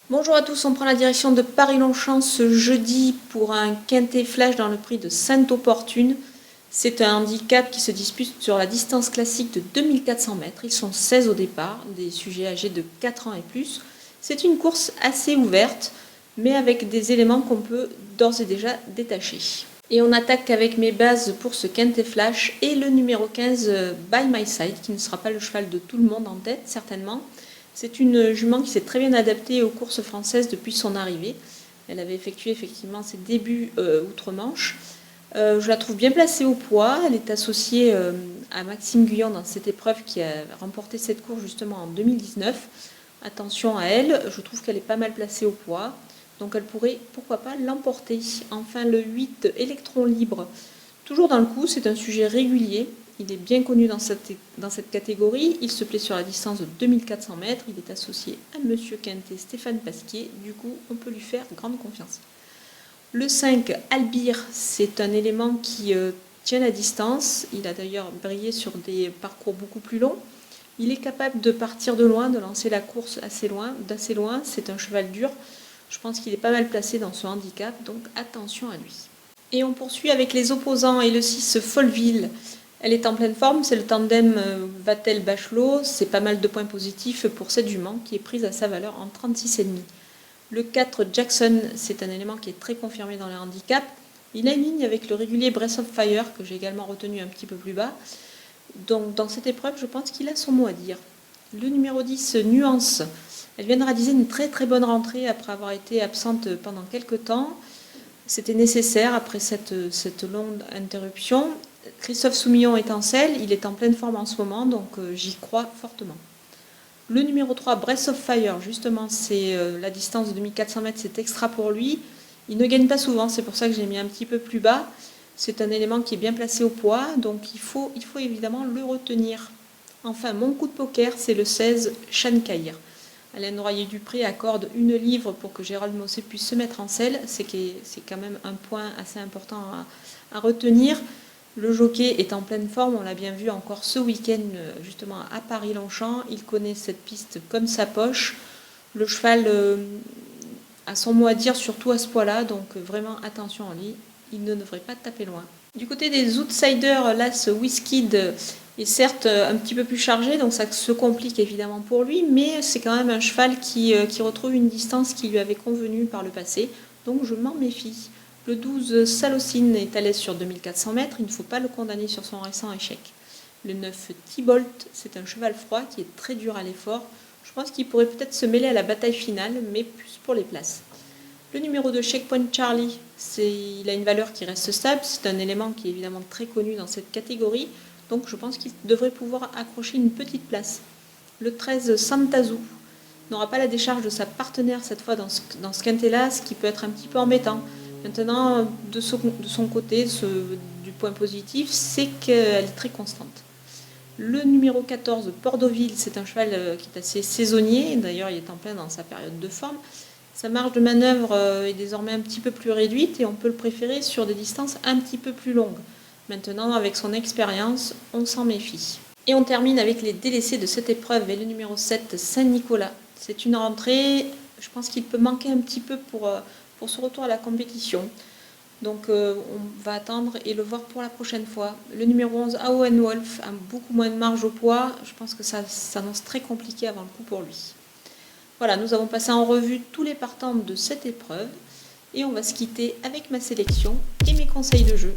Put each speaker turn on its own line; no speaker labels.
Bonjour à tous, on prend la direction de Paris-Longchamp ce jeudi pour un quintet flash dans le prix de Sainte-Opportune. C'est un handicap qui se dispute sur la distance classique de 2400 mètres. Ils sont 16 au départ, des sujets âgés de 4 ans et plus. C'est une course assez ouverte, mais avec des éléments qu'on peut d'ores et déjà détacher. Et on attaque avec mes bases pour ce quintet flash et le numéro 15 By My Side, qui ne sera pas le cheval de tout le monde en tête, certainement. C'est une jument qui s'est très bien adaptée aux courses françaises depuis son arrivée. Elle avait effectué effectivement ses débuts outre-Manche. Je la trouve bien placée au poids. Elle est associée à Maxime Guyon dans cette épreuve qui a remporté cette course justement en 2019. Attention à elle, je trouve qu'elle est pas mal placée au poids. Donc elle pourrait, pourquoi pas, l'emporter. Enfin, le 8, Électron Libre, toujours dans le coup, c'est un sujet régulier. Il est bien connu dans cette catégorie. Il se plaît sur la distance de 2400 mètres. Il est associé à Monsieur Quintet, Stéphane Pasquier. Du coup, on peut lui faire grande confiance. Le 5, Albir, c'est un élément qui tient la distance. Il a d'ailleurs brillé sur des parcours beaucoup plus longs. Il est capable de partir de loin, de lancer la course d'assez loin. C'est un cheval dur. Je pense qu'il est pas mal placé dans ce handicap, donc attention à lui. Et on poursuit avec les opposants et le 6, Folleville. Elle est en pleine forme, c'est le tandem Vatel-Bachelot. C'est pas mal de points positifs pour cette jument qui est prise à sa valeur en 36,5. Le 4, Jackson, c'est un élément qui est très confirmé dans les handicaps. Il a une ligne avec le régulier Breath of Fire, que j'ai également retenu un petit peu plus bas. Donc dans cette épreuve, je pense qu'il a son mot à dire. Le numéro 10, Nuance. Elle vient de réaliser une très très bonne rentrée après avoir été absente pendant quelques temps. C'était nécessaire après cette longue interruption. Christophe Soumillon étincelle, il est en pleine forme en ce moment, donc j'y crois fortement. Le numéro 3, Breath of Fire, justement, c'est la distance de 2400 mètres, c'est extra pour lui. Il ne gagne pas souvent, c'est pour ça que je l'ai mis un petit peu plus bas. C'est un élément qui est bien placé au poids, donc il faut évidemment le retenir. Enfin, mon coup de poker, c'est le 16, Chancaïr. Alain Royer-Dupré accorde 1 livre pour que Gérald Mossé puisse se mettre en selle. C'est quand même un point assez important à retenir. Le jockey est en pleine forme, on l'a bien vu encore ce week-end justement à Paris-Longchamp. Il connaît cette piste comme sa poche. Le cheval a son mot à dire, surtout à ce poids-là, donc vraiment attention à lui. Il ne devrait pas taper loin. Du côté des outsiders, là, ce Wizkid est certes un petit peu plus chargé, donc ça se complique évidemment pour lui, mais c'est quand même un cheval qui retrouve une distance qui lui avait convenu par le passé, donc je m'en méfie. Le 12, Salocine est à l'aise sur 2400 mètres, il ne faut pas le condamner sur son récent échec. Le 9, Thibault, c'est un cheval froid qui est très dur à l'effort. Je pense qu'il pourrait peut-être se mêler à la bataille finale, mais plus pour les places. Le numéro 2, Checkpoint Charlie, il a une valeur qui reste stable, c'est un élément qui est évidemment très connu dans cette catégorie, donc je pense qu'il devrait pouvoir accrocher une petite place. Le 13, Santazou, n'aura pas la décharge de sa partenaire cette fois dans ce quintet-là, ce qui peut être un petit peu embêtant. Maintenant, de son côté, du point positif, c'est qu'elle est très constante. Le numéro 14, Port-Deauville, c'est un cheval qui est assez saisonnier, d'ailleurs il est en plein dans sa période de forme. Sa marge de manœuvre est désormais un petit peu plus réduite et on peut le préférer sur des distances un petit peu plus longues. Maintenant, avec son expérience, on s'en méfie. Et on termine avec les délaissés de cette épreuve et le numéro 7, Saint-Nicolas. C'est une rentrée, je pense qu'il peut manquer un petit peu pour ce retour à la compétition. Donc on va attendre et le voir pour la prochaine fois. Le numéro 11, Aowen Wolf, a beaucoup moins de marge au poids. Je pense que ça s'annonce très compliqué avant le coup pour lui. Voilà, nous avons passé en revue tous les partants de cette épreuve et on va se quitter avec ma sélection et mes conseils de jeu.